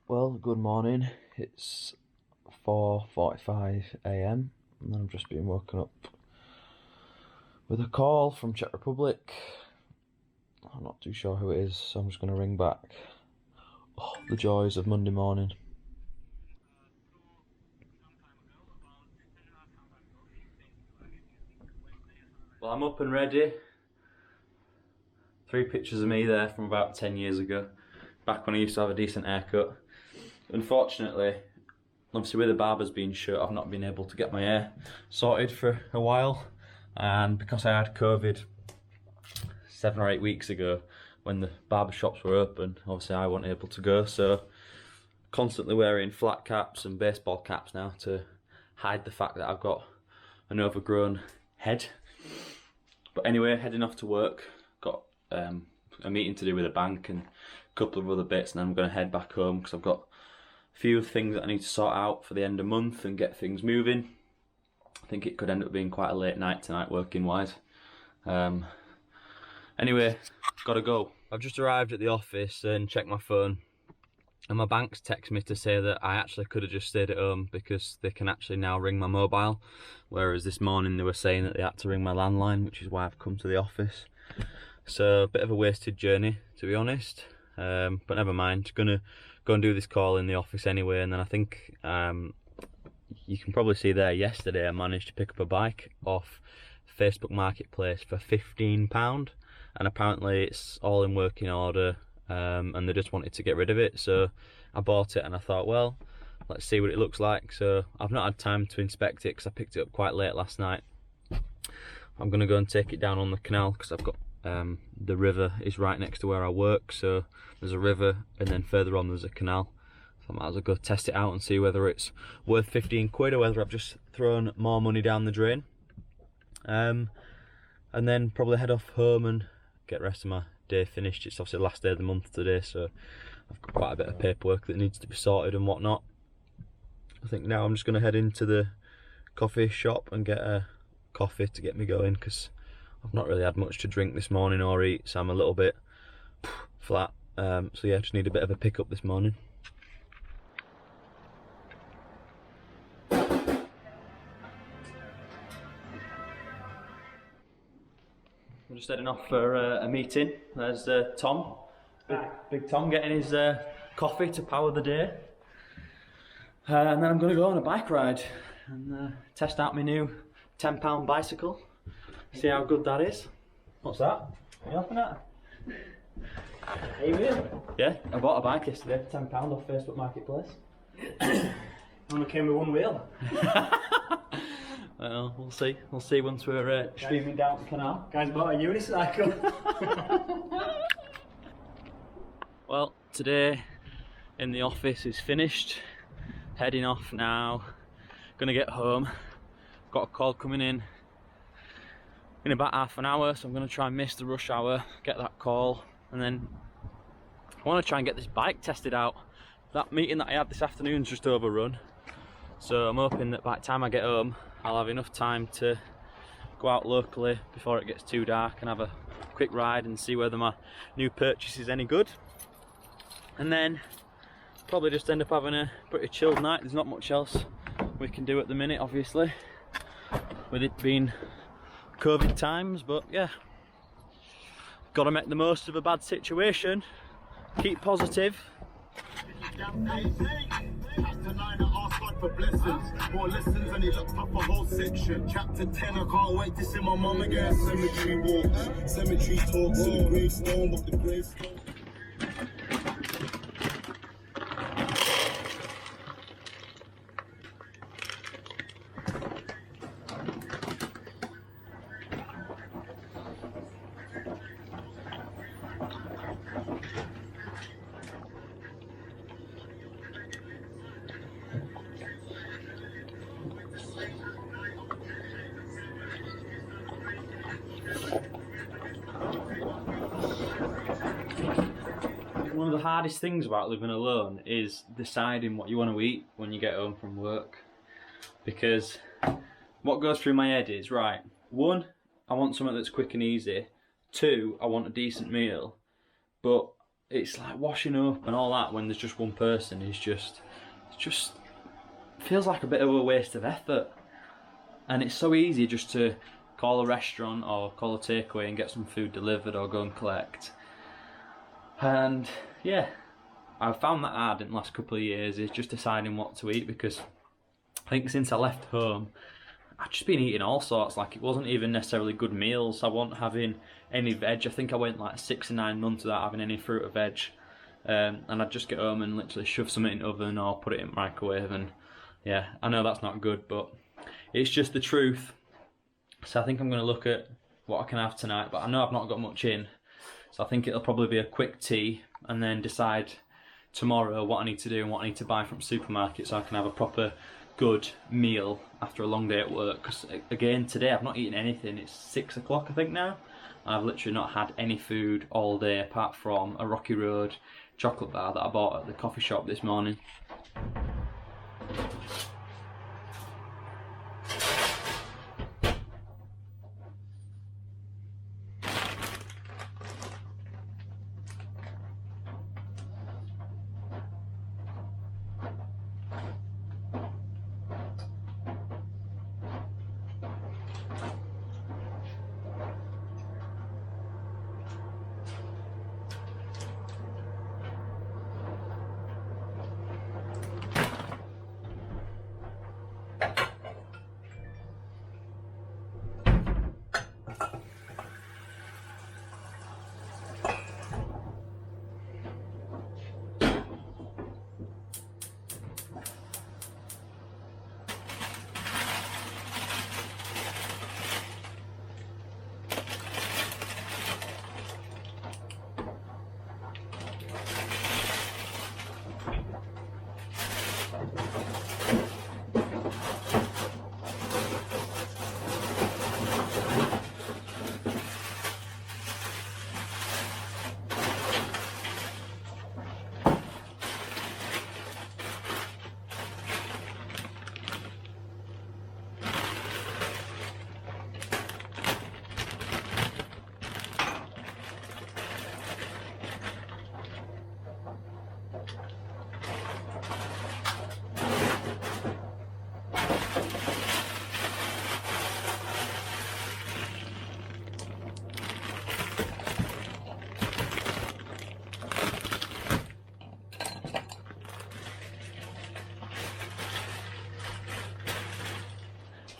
Well, good morning. It's 4:45 a.m. and I've just been woken up with a call from Czech Republic. I'm not too sure who it is, so I'm just going to ring back. Oh, the joys of Monday morning. Well, I'm up and ready. 3 pictures of me there from about 10 years ago, back when I used to have a decent haircut. Unfortunately, obviously with the barbers being shut, I've not been able to get my hair sorted for a while, and because I had COVID 7 or 8 weeks ago when the barber shops were open, obviously I wasn't able to go, so constantly wearing flat caps and baseball caps now to hide the fact that I've got an overgrown head. But anyway, heading off to work, got a meeting to do with a bank and a couple of other bits, and then I'm going to head back home because I've got a few things that I need to sort out for the end of month and get things moving. I think it could end up being quite a late night tonight working wise. Anyway, gotta go. I've just arrived at the office and checked my phone, and my bank's texted me to say that I actually could have just stayed at home because they can actually now ring my mobile, whereas this morning they were saying that they had to ring my landline, which is why I've come to the office. So a bit of a wasted journey, to be honest, but never mind. Gonna go and do this call in the office anyway, and then I think you can probably see there, yesterday I managed to pick up a bike off Facebook Marketplace for £15, and apparently it's all in working order, and they just wanted to get rid of it, so I bought it and I thought, well, let's see what it looks like. So I've not had time to inspect it because I picked it up quite late last night. I'm going to go and take it down on the canal because I've got the river is right next to where I work, so there's a river and then further on there's a canal, so I might as well go test it out and see whether it's worth 15 quid or whether I've just thrown more money down the drain, and then probably head off home and get the rest of my day finished. It's obviously the last day of the month today, so I've got quite a bit of paperwork that needs to be sorted and whatnot. I think now I'm just going to head into the coffee shop and get a coffee to get me going because I've not really had much to drink this morning or eat, so I'm a little bit flat. So yeah, just need a bit of a pick-up this morning. I'm just heading off for a meeting. There's Tom, big Tom, getting his coffee to power the day. And then I'm going to go on a bike ride and test out my new £10 bicycle. See how good that is. What's that? What are you laughing at? Are you in? Yeah, I bought a bike yesterday for £10 off Facebook Marketplace. Only came with one wheel. Well, we'll see. We'll see once we're streaming down the canal. Guys bought a unicycle. Well, today in the office is finished. Heading off now. Gonna get home. Got a call coming in about half an hour, so I'm going to try and miss the rush hour, get that call, and then I want to try and get this bike tested out. That meeting that I had this afternoon's just overrun, so I'm hoping that by the time I get home I'll have enough time to go out locally before it gets too dark and have a quick ride and see whether my new purchase is any good, and then probably just end up having a pretty chilled night. There's not much else we can do at the minute, obviously, with it being COVID times, but yeah, gotta make the most of a bad situation, keep positive. More lessons and he looked up a whole section. Chapter 10, I can't wait to see my mum again. Cemetery walks, cemetery talks, and the gravestone, but the gravestone. One of the hardest things about living alone is deciding what you want to eat when you get home from work, because what goes through my head is, right, 1, I want something that's quick and easy, 2, I want a decent meal, but it's like washing up and all that when there's just one person is just, it just feels like a bit of a waste of effort. And it's so easy just to call a restaurant or call a takeaway and get some food delivered or go and collect. And yeah, I've found that hard in the last couple of years, is just deciding what to eat, because I think since I left home I've just been eating all sorts. Like, it wasn't even necessarily good meals. I wasn't having any veg. I think I went like 6 or 9 months without having any fruit or veg. And I'd just get home and literally shove something in the oven or put it in the microwave. And yeah, I know that's not good, but it's just the truth. So I think I'm going to look at what I can have tonight, but I know I've not got much in. So I think it'll probably be a quick tea and then decide tomorrow what I need to do and what I need to buy from supermarket so I can have a proper good meal after a long day at work. Because again, today I've not eaten anything. It's 6 o'clock I think now. I've literally not had any food all day apart from a Rocky Road chocolate bar that I bought at the coffee shop this morning.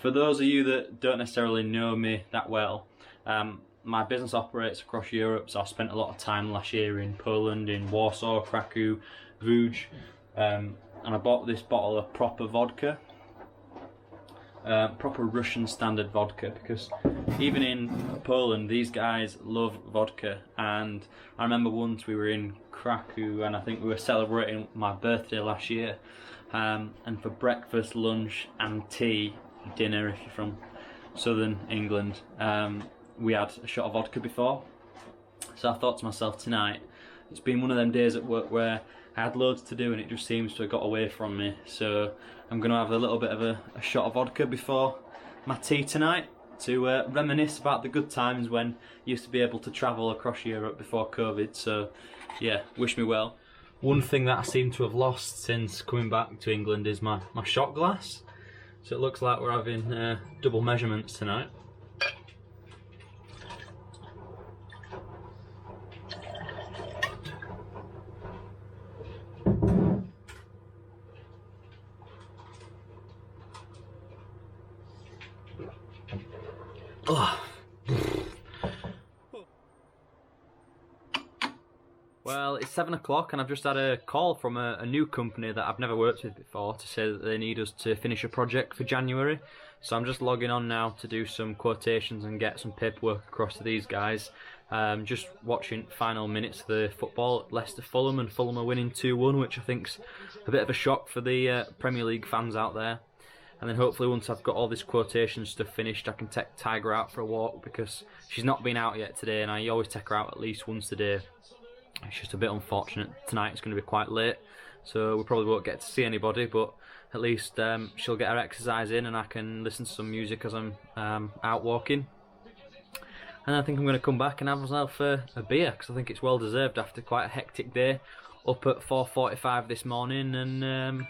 For those of you that don't necessarily know me that well, my business operates across Europe, so I spent a lot of time last year in Poland, in Warsaw, Krakow, Łódź, and I bought this bottle of proper vodka, proper Russian standard vodka, because even in Poland these guys love vodka. And I remember once we were in Krakow and I think we were celebrating my birthday last year, and for breakfast, lunch and tea, dinner if you're from southern England, we had a shot of vodka before. So I thought to myself, tonight, it's been one of them days at work where I had loads to do and it just seems to have got away from me, so I'm going to have a little bit of a shot of vodka before my tea tonight to reminisce about the good times when I used to be able to travel across Europe before COVID. So yeah, wish me well. One thing that I seem to have lost since coming back to England is my shot glass. So it looks like we're having double measurements tonight. Oh. Well, it's 7 o'clock and I've just had a call from a new company that I've never worked with before to say that they need us to finish a project for January. So I'm just logging on now to do some quotations and get some paperwork across to these guys. Just watching final minutes of the football, Leicester-Fulham, and Fulham are winning 2-1, which I think's a bit of a shock for the Premier League fans out there. And then hopefully once I've got all this quotation stuff finished, I can take Tiger out for a walk, because she's not been out yet today and I always take her out at least once a day. It's just a bit unfortunate tonight, it's going to be quite late, so we probably won't get to see anybody, but at least she'll get her exercise in and I can listen to some music as I'm out walking. and I think I'm going to come back and have myself a beer, because I think it's well deserved after quite a hectic day. Up at 4:45 this morning, and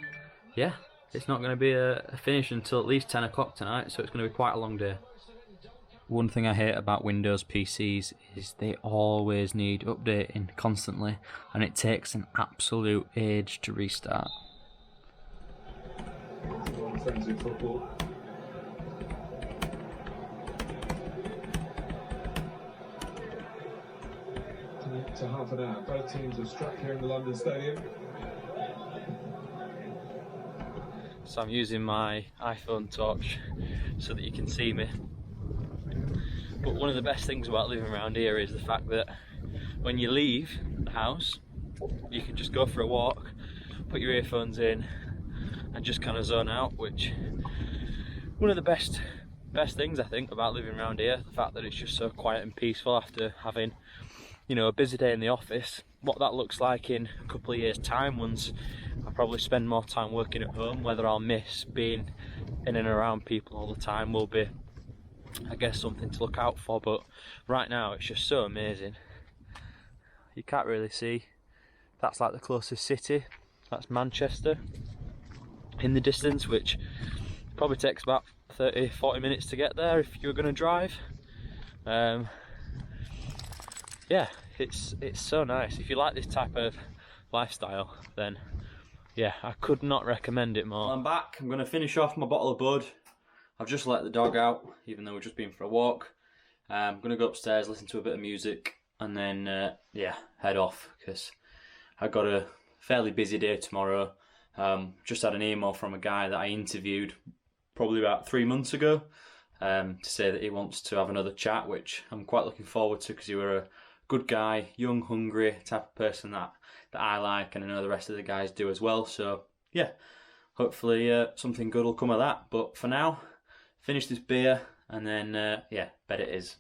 yeah, it's not going to be a finish until at least 10 o'clock tonight, so it's going to be quite a long day. One thing I hate about Windows PCs is they always need updating constantly, and it takes an absolute age to restart. Frenzy football. To half an hour. Both teams have struck here in the London Stadium. So I'm using my iPhone torch so that you can see me. But one of the best things about living around here is the fact that when you leave the house, you can just go for a walk, put your earphones in, and just kind of zone out, which one of the best things I think about living around here, the fact that it's just so quiet and peaceful after having, you know, a busy day in the office. What that looks like in a couple of years' time, once I probably spend more time working at home, whether I'll miss being in and around people all the time, will be, I guess, something to look out for. But right now it's just so amazing. You can't really see, that's like the closest city, that's Manchester in the distance, which probably takes about 30-40 minutes to get there if you were going to drive. Yeah, it's so nice. If you like this type of lifestyle, then yeah, I could not recommend it more. I'm back. I'm going to finish off my bottle of Bud. I've just let the dog out, even though we've just been for a walk. I'm going to go upstairs, listen to a bit of music, and then yeah, head off, because I've got a fairly busy day tomorrow. Just had an email from a guy that I interviewed probably about 3 months ago, to say that he wants to have another chat, which I'm quite looking forward to, because you were a good guy, young, hungry type of person that I like, and I know the rest of the guys do as well. So yeah, hopefully something good will come of that. But for now, finish this beer, and then yeah, bet it is.